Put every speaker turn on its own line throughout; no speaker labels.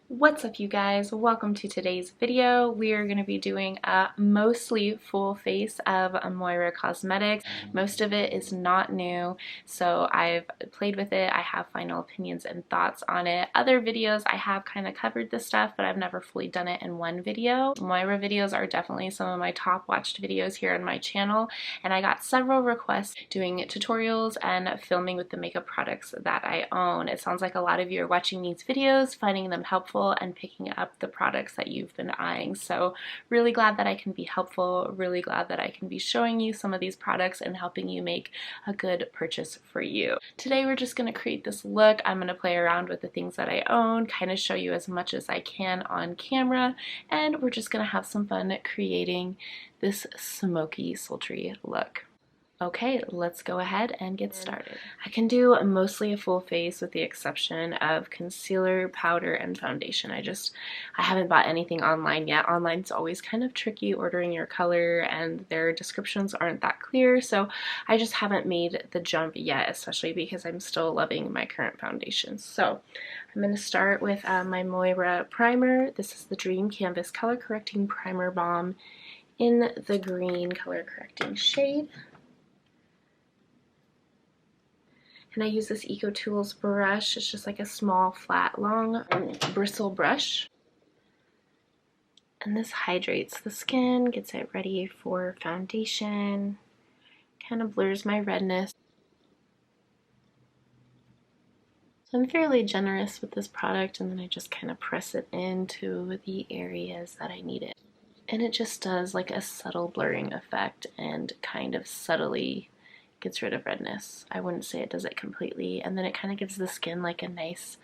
What's up, you guys? Welcome to today's video. We are going to be doing a mostly full face of Moira Cosmetics. Most of it is not new, so I've played with it. I have final opinions and thoughts on it. Other videos I have kind of covered this stuff, but I've never fully done it in one video. Moira videos are definitely some of my top watched videos here on my channel, and I got several requests doing tutorials and filming with the makeup products that I own. It sounds like a lot of you are watching these videos, finding them helpful, and picking up the products that you've been eyeing. So really glad that I can be helpful, really glad that I can be showing you some of these products and helping you make a good purchase for you. Today we're just going to create this look. I'm going to play around with the things that I own, kind of show you as much as I can on camera, and we're just going to have some fun creating this smoky, sultry look. Okay, let's go ahead and get started. I can do mostly a full face with the exception of concealer, powder, and foundation. I haven't bought anything online yet. Online's always kind of tricky ordering your color and their descriptions aren't that clear, so I just haven't made the jump yet, especially because I'm still loving my current foundations. So I'm going to start with my Moira primer. This is the Dream Canvas Color Correcting Primer Balm in the green color correcting shade. And I use this Eco Tools brush. It's just like a small, flat, long bristle brush. And this hydrates the skin, gets it ready for foundation, kind of blurs my redness. So I'm fairly generous with this product, and then I just kind of press it into the areas that I need it. And it just does like a subtle blurring effect and kind of subtly gets rid of redness. I wouldn't say it does it completely, and then it kind of gives the skin like a nice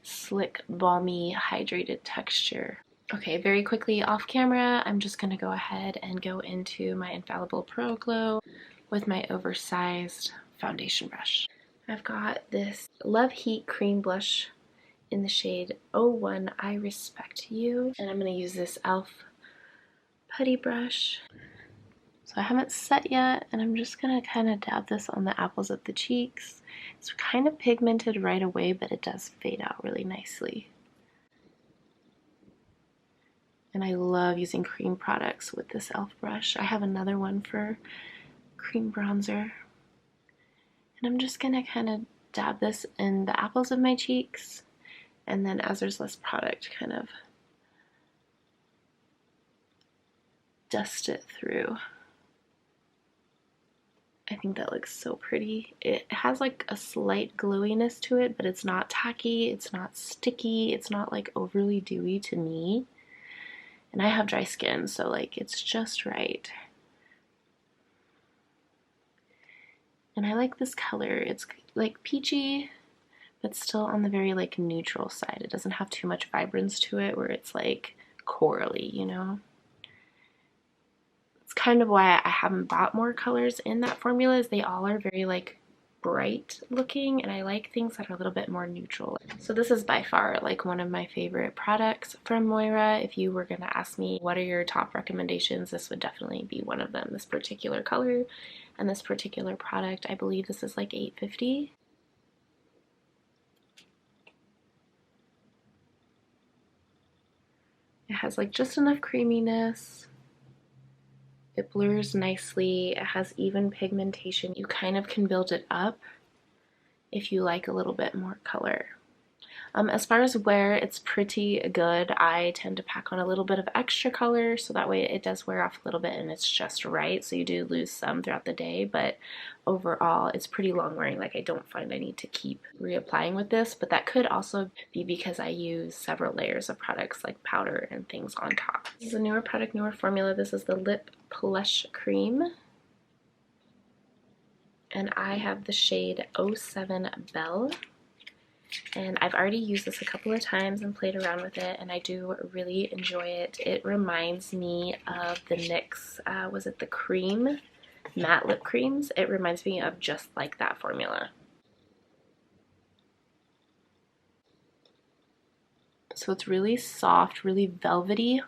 slick, balmy, hydrated texture. Okay, very quickly off camera, I'm just going to go ahead and go into my Infallible Pro Glow with my oversized foundation brush. I've got this Love Heat Cream Blush in the shade 01 I Respect You, and I'm going to use this e.l.f. putty brush. So I haven't set yet, and I'm just going to kind of dab this on the apples of the cheeks. It's kind of pigmented right away, but it does fade out really nicely. And I love using cream products with this e.l.f. brush. I have another one for cream bronzer. And I'm just going to kind of dab this in the apples of my cheeks, and then as there's less product, kind of dust it through. I think that looks so pretty. It has like a slight glowiness to it, but it's not tacky, it's not sticky, it's not like overly dewy to me. And I have dry skin, so like it's just right. And I like this color. It's like peachy, but still on the very like neutral side. It doesn't have too much vibrance to it where it's like corally, you know? Kind of why I haven't bought more colors in that formula, is they all are very like bright looking, and I like things that are a little bit more neutral. So this is by far like one of my favorite products from Moira. If you were gonna ask me what are your top recommendations, this would definitely be one of them. This particular color and this particular product, I believe this is like $8.50. It has like just enough creaminess. It blurs nicely, it has even pigmentation. You kind of can build it up if you like a little bit more color. As far as wear, it's pretty good. I tend to pack on a little bit of extra color, so that way it does wear off a little bit and it's just right. So you do lose some throughout the day, but overall it's pretty long wearing. Like, I don't find I need to keep reapplying with this, but that could also be because I use several layers of products like powder and things on top. This is a newer product, newer formula. This is the Lip Plush Cream, and I have the shade 07 Belle. And I've already used this a couple of times and played around with it, and I do really enjoy it. It reminds me of the NYX, was it the cream? Matte lip creams. It reminds me of just like that formula. So it's really soft, really velvety,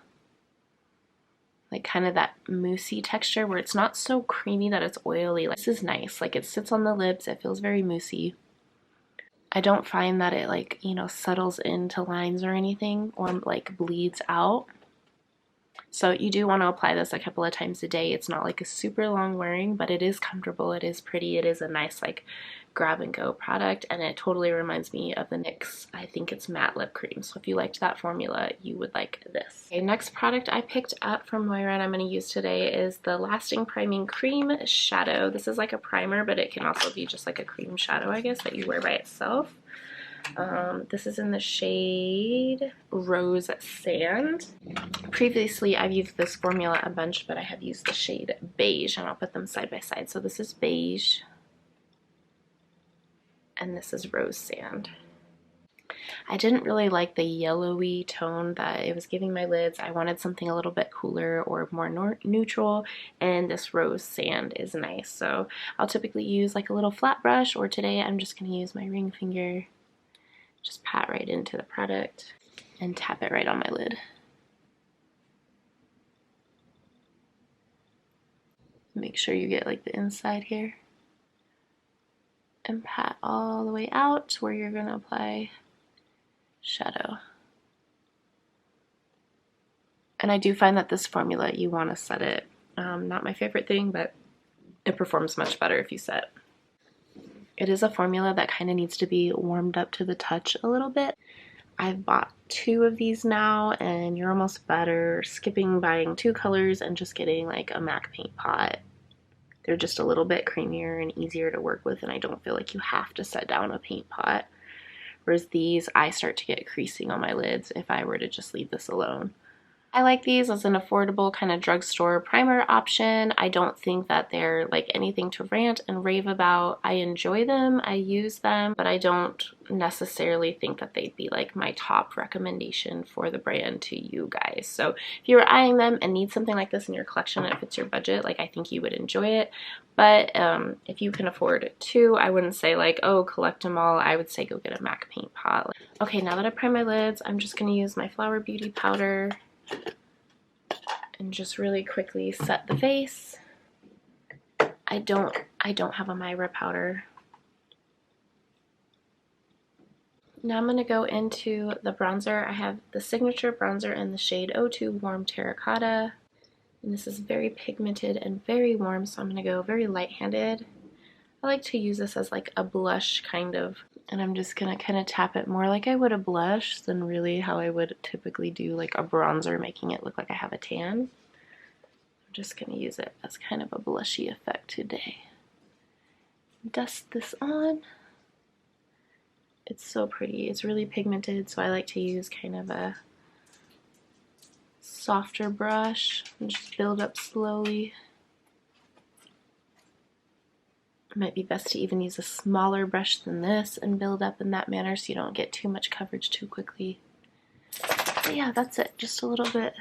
like kind of that moussey texture where it's not so creamy that it's oily. Like, this is nice. Like, it sits on the lips, it feels very moussey. I don't find that it like, you know, settles into lines or anything or like bleeds out. So you do want to apply this a couple of times a day. It's not like a super long wearing, but it is comfortable. It is pretty. It is a nice like grab and go product, and it totally reminds me of the NYX, I think it's matte lip cream. So if you liked that formula, you would like this. Okay, next product I picked up from Moira and I'm going to use today is the Lasting Priming Cream Shadow. This is like a primer, but it can also be just like a cream shadow, I guess, that you wear by itself. This is in the shade Rose Sand. Previously, I've used this formula a bunch, but I have used the shade Beige, and I'll put them side by side. So this is Beige, and this is Rose Sand. I didn't really like the yellowy tone that it was giving my lids. I wanted something a little bit cooler or more neutral, and this Rose Sand is nice. So I'll typically use like a little flat brush, or today I'm just going to use my ring finger. Just pat right into the product and tap it right on my lid. Make sure you get like the inside here. And pat all the way out where you're going to apply shadow. And I do find that this formula, you want to set it. Not my favorite thing, but it performs much better if you set. It is a formula that kind of needs to be warmed up to the touch a little bit. I've bought 2 of these now, and you're almost better skipping buying 2 colors and just getting like a MAC paint pot. They're just a little bit creamier and easier to work with, and I don't feel like you have to set down a paint pot. Whereas these, I start to get creasing on my lids if I were to just leave this alone. I like these as an affordable kind of drugstore primer option. I don't think that they're like anything to rant and rave about. I enjoy them, I use them, but I don't necessarily think that they'd be like my top recommendation for the brand to you guys. So if you're eyeing them and need something like this in your collection and it fits your budget, like I think you would enjoy it. But if you can afford 2, I wouldn't say like, oh, collect them all. I would say go get a MAC paint pot. Okay, now that I prime my lids, I'm just gonna use my Flower Beauty powder and just really quickly set the face. I don't have a Moira powder. Now I'm going to go into the bronzer. I have the Signature bronzer in the shade 02 Warm Terracotta. And this is very pigmented and very warm, so I'm going to go very light-handed. I like to use this as like a blush kind of, and I'm just going to kind of tap it more like I would a blush than really how I would typically do like a bronzer, making it look like I have a tan. I'm just going to use it as kind of a blushy effect today. Dust this on. It's so pretty. It's really pigmented, so I like to use kind of a softer brush and just build up slowly. It might be best to even use a smaller brush than this and build up in that manner so you don't get too much coverage too quickly. But yeah, that's it. Just a little bit.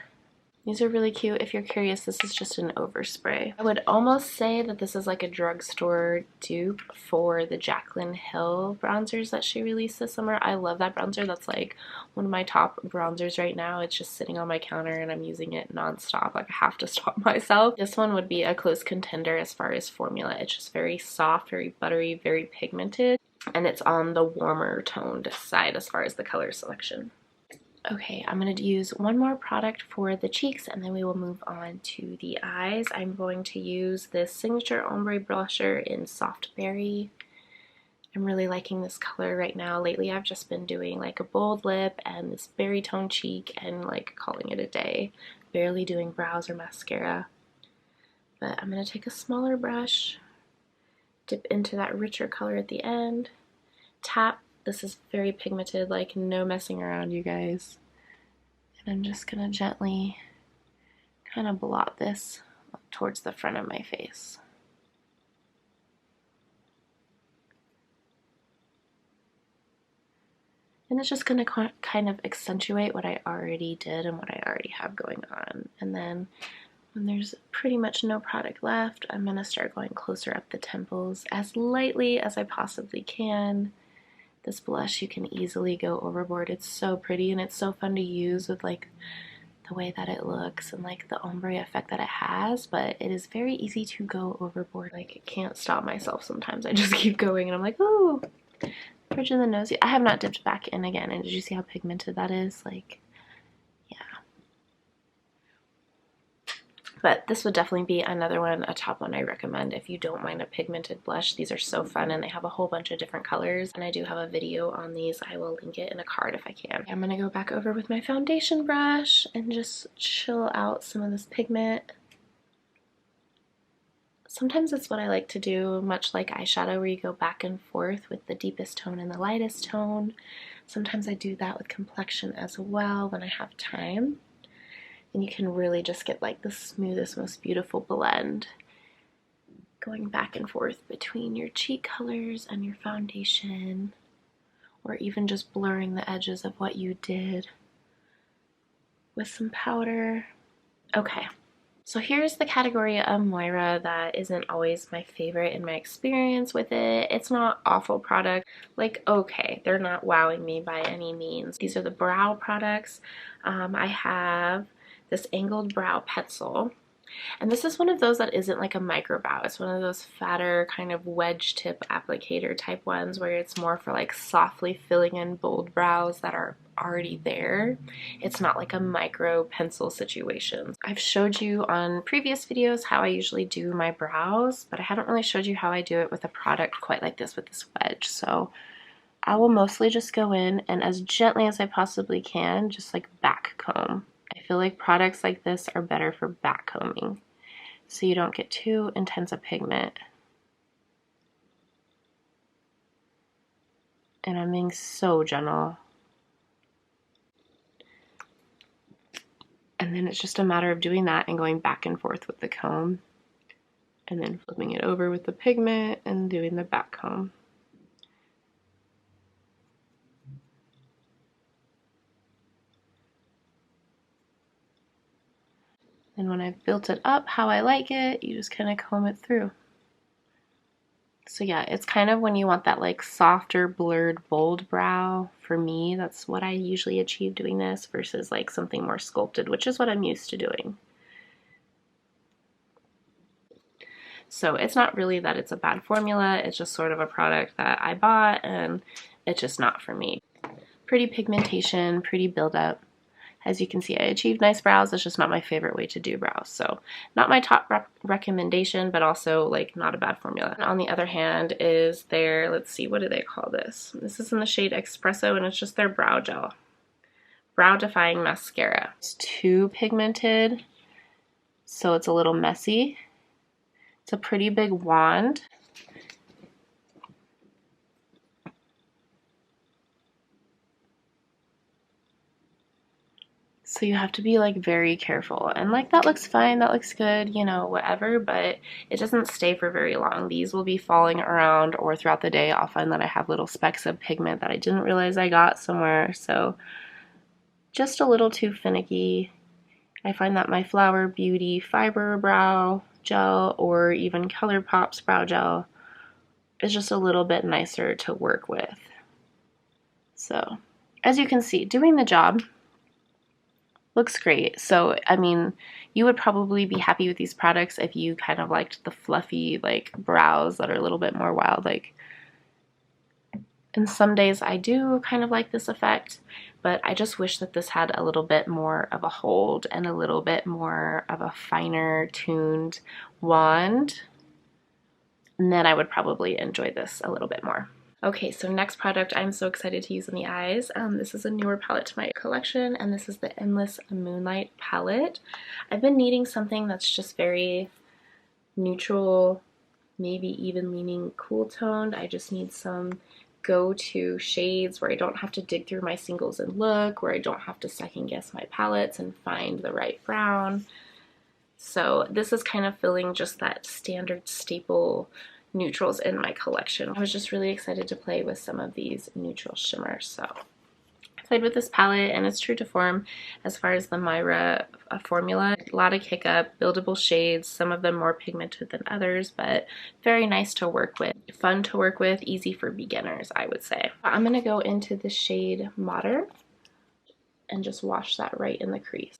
These are really cute. If you're curious, this is just an overspray. I would almost say that this is like a drugstore dupe for the Jaclyn Hill bronzers that she released this summer. I love that bronzer. That's like one of my top bronzers right now. It's just sitting on my counter and I'm using it nonstop. Like I have to stop myself. This one would be a close contender as far as formula. It's just very soft, very buttery, very pigmented, and it's on the warmer toned side as far as the color selection. Okay, I'm going to use one more product for the cheeks and then we will move on to the eyes. I'm going to use this Signature Ombre Blusher in Soft Berry. I'm really liking this color right now. Lately I've just been doing like a bold lip and this berry tone cheek and like calling it a day. Barely doing brows or mascara. But I'm going to take a smaller brush, dip into that richer color at the end, tap. This is very pigmented, like no messing around, you guys. And I'm just gonna gently kind of blot this towards the front of my face. And it's just gonna kind of accentuate what I already did and what I already have going on. And then when there's pretty much no product left, I'm gonna start going closer up the temples as lightly as I possibly can. This blush, you can easily go overboard. It's so pretty and it's so fun to use with like the way that it looks and like the ombre effect that it has, but it is very easy to go overboard. Like I can't stop myself sometimes. I just keep going and I'm like, oh. bridge of the nose. I have not dipped back in again, and did you see how pigmented that is? Like, yeah. But this would definitely be another one, a top one I recommend if you don't mind a pigmented blush. These are so fun, and they have a whole bunch of different colors, and I do have a video on these. I will link it in a card if I can. I'm gonna go back over with my foundation brush and just chill out some of this pigment. Sometimes it's what I like to do, much like eyeshadow, where you go back and forth with the deepest tone and the lightest tone. Sometimes I do that with complexion as well when I have time. And you can really just get like the smoothest, most beautiful blend going back and forth between your cheek colors and your foundation, or even just blurring the edges of what you did with some powder. Okay. So here's the category of Moira that isn't always my favorite in my experience with it. It's not awful product. Like, okay, they're not wowing me by any means. These are the brow products. I have this angled brow pencil. And this is one of those that isn't like a micro brow. It's one of those fatter kind of wedge tip applicator type ones where it's more for like softly filling in bold brows that are already there. It's not like a micro pencil situation. I've showed you on previous videos how I usually do my brows, but I haven't really showed you how I do it with a product quite like this with this wedge. So I will mostly just go in and as gently as I possibly can, just like back comb. I feel like products like this are better for back combing, so you don't get too intense a pigment. And I'm being so gentle. And then it's just a matter of doing that and going back and forth with the comb, and then flipping it over with the pigment and doing the back comb. And when I've built it up how I like it, you just kind of comb it through. So yeah, it's kind of when you want that like softer, blurred, bold brow. For me, that's what I usually achieve doing this versus like something more sculpted, which is what I'm used to doing. So it's not really that it's a bad formula, it's just sort of a product that I bought and it's just not for me. Pretty pigmentation, pretty buildup. As you can see, I achieved nice brows. It's just not my favorite way to do brows. So not my top recommendation, but also like not a bad formula. And on the other hand is their, let's see, what do they call this? This is in the shade Espresso and it's just their brow gel. Brow defying mascara. It's too pigmented, so it's a little messy. It's a pretty big wand. So you have to be like very careful, and like that looks fine, that looks good, you know, whatever, but it doesn't stay for very long. These will be falling around, or throughout the day I'll find that I have little specks of pigment that I didn't realize I got somewhere. So just a little too finicky. I find that my Flower Beauty Fiber Brow Gel or even ColourPop's Brow Gel is just a little bit nicer to work with. So as you can see, doing the job. Looks great. So, I mean, you would probably be happy with these products if you kind of liked the fluffy, like, brows that are a little bit more wild. Like, and some days I do kind of like this effect, but I just wish that this had a little bit more of a hold and a little bit more of a finer tuned wand. And then I would probably enjoy this a little bit more. Okay, so next product I'm so excited to use in the eyes. This is a newer palette to my collection, and this is the Endless Moonlight palette. I've been needing something that's just very neutral, maybe even leaning cool toned. I just need some go-to shades where I don't have to dig through my singles and look, where I don't have to second guess my palettes and find the right brown. So this is kind of filling just that standard staple neutrals in my collection. I was just really excited to play with some of these neutral shimmers. So I played with this palette, and it's true to form as far as the Moira formula. A lot of kick up, buildable shades, some of them more pigmented than others, but very nice to work with. Fun to work with, easy for beginners, I would say. I'm going to go into the shade Modern and just wash that right in the crease.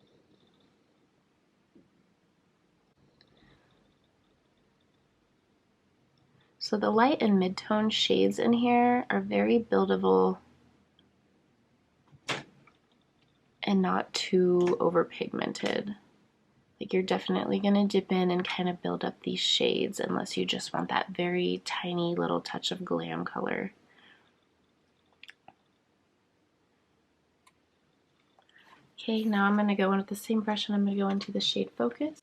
So So the light and mid-tone shades in here are very buildable and not too overpigmented. Like, you're definitely going to dip in and kind of build up these shades unless you just want that very tiny little touch of glam color. Okay, now I'm going to go in with the same brush and I'm going to go into the shade Focus.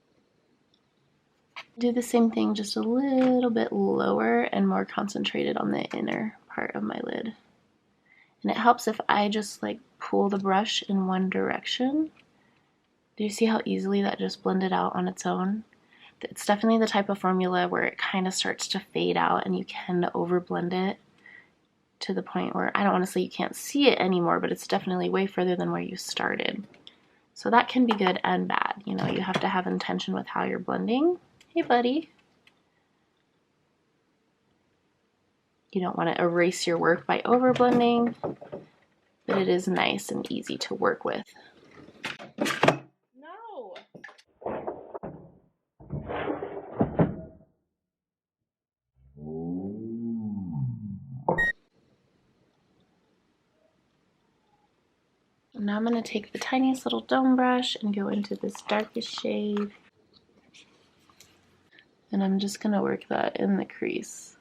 Do the same thing, just a little bit lower and more concentrated on the inner part of my lid. And it helps if I just like pull the brush in one direction. Do you see how easily that just blended out on its own? It's definitely the type of formula where it kind of starts to fade out and you can overblend it to the point where, I don't want to say you can't see it anymore, but it's definitely way further than where you started. So that can be good and bad. You know, you have to have intention with how you're blending. Hey, buddy. You don't want to erase your work by overblending, but it is nice and easy to work with. No! Now I'm going to take the tiniest little dome brush and go into this darkest shade. And I'm just going to work that in the crease.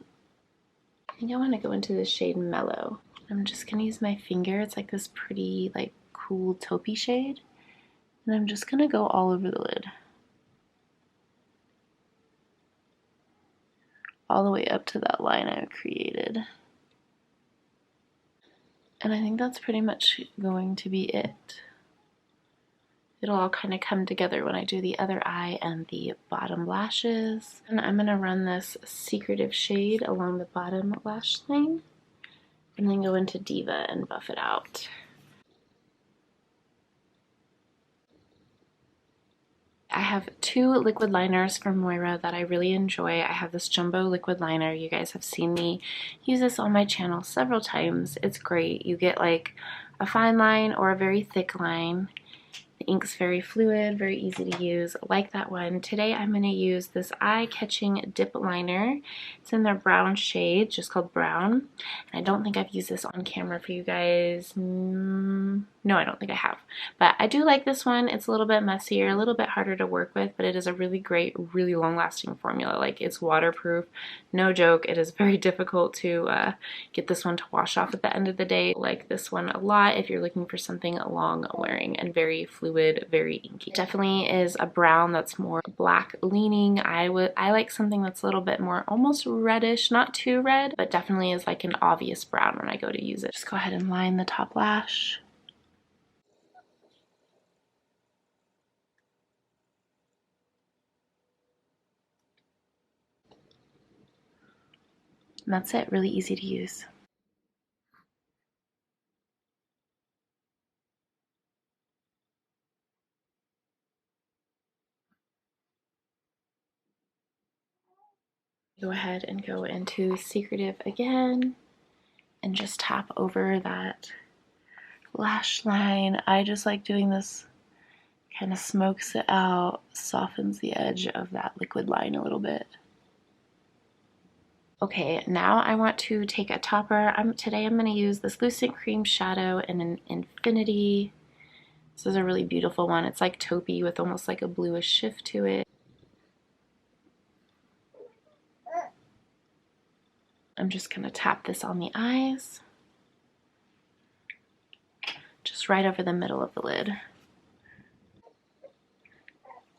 I think I want to go into the shade Mellow. I'm just going to use my finger. It's like this pretty, like, cool taupey shade. And I'm just going to go all over the lid. All the way up to that line I created. And I think that's pretty much going to be it. It'll all kind of come together when I do the other eye and the bottom lashes. And I'm going to run this secretive shade along the bottom lash line and then go into Diva and buff it out. I have two liquid liners from Moira that I really enjoy. I have this jumbo liquid liner. You guys have seen me use this on my channel several times. It's great. You get like a fine line or a very thick line. The ink's very fluid, very easy to use. I like that one. Today I'm going to use this eye-catching dip liner. It's in their brown shade, just called Brown. And I don't think I've used this on camera for you guys. No, I don't think I have. But I do like this one. It's a little bit messier, a little bit harder to work with, but it is a really great, really long-lasting formula. Like, it's waterproof. No joke. It is very difficult to get this one to wash off at the end of the day. I like this one a lot if you're looking for something long wearing and very fluid, very inky. It definitely is a brown that's more black leaning. I like something that's a little bit more almost reddish, not too red, but definitely is like an obvious brown when I go to use it. Just go ahead and line the top lash. And that's it, really easy to use. Go ahead and go into Secretive again and just tap over that lash line. I just like doing this, kind of smokes it out, softens the edge of that liquid line a little bit. Okay, now I want to take a topper. Today I'm going to use this Lucent Cream Shadow in an Infinity. This is a really beautiful one. It's like taupey with almost like a bluish shift to it. I'm just going to tap this on the eyes. Just right over the middle of the lid.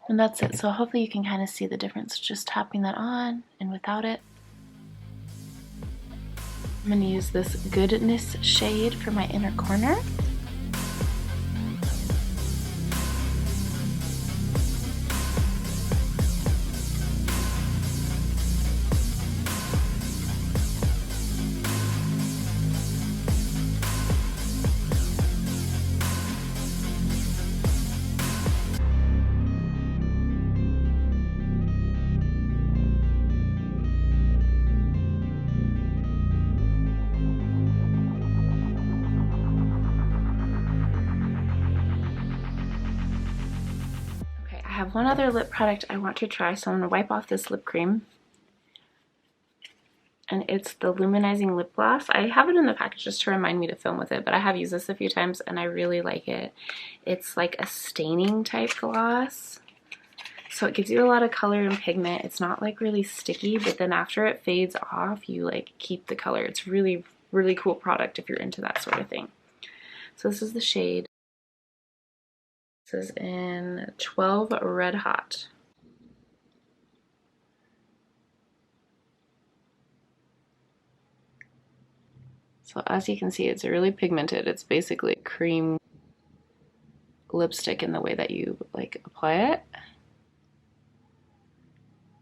And that's it. So hopefully you can kind of see the difference just tapping that on and without it. I'm going to use this Goodness shade for my inner corner. I have one other lip product I want to try, so I'm going to wipe off this lip cream. and it's the Luminizing Lip Gloss. I have it in the package just to remind me to film with it, but I have used this a few times and I really like it. It's like a staining type gloss, so it gives you a lot of color and pigment. It's not like really sticky, but then after it fades off, you like keep the color. It's really, really cool product if you're into that sort of thing. So this is the shade. This is in 12 Red Hot. So as you can see, it's really pigmented. It's basically cream lipstick in the way that you like apply it.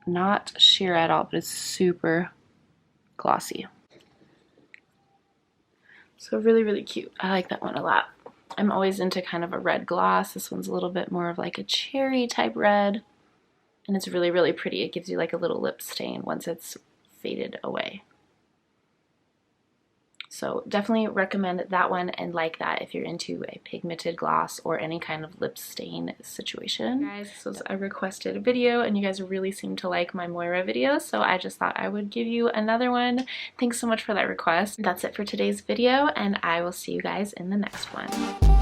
Not sheer at all, but it's super glossy. So really, really cute. I like that one a lot. I'm always into kind of a red gloss. This one's a little bit more of like a cherry type red, and it's really, really pretty. It gives you like a little lip stain once it's faded away. So definitely recommend that one and like that if you're into a pigmented gloss or any kind of lip stain situation. Guys, this was a requested video and you guys really seem to like my Moira videos, so I just thought I would give you another one. Thanks so much for that request. That's it for today's video, and I will see you guys in the next one.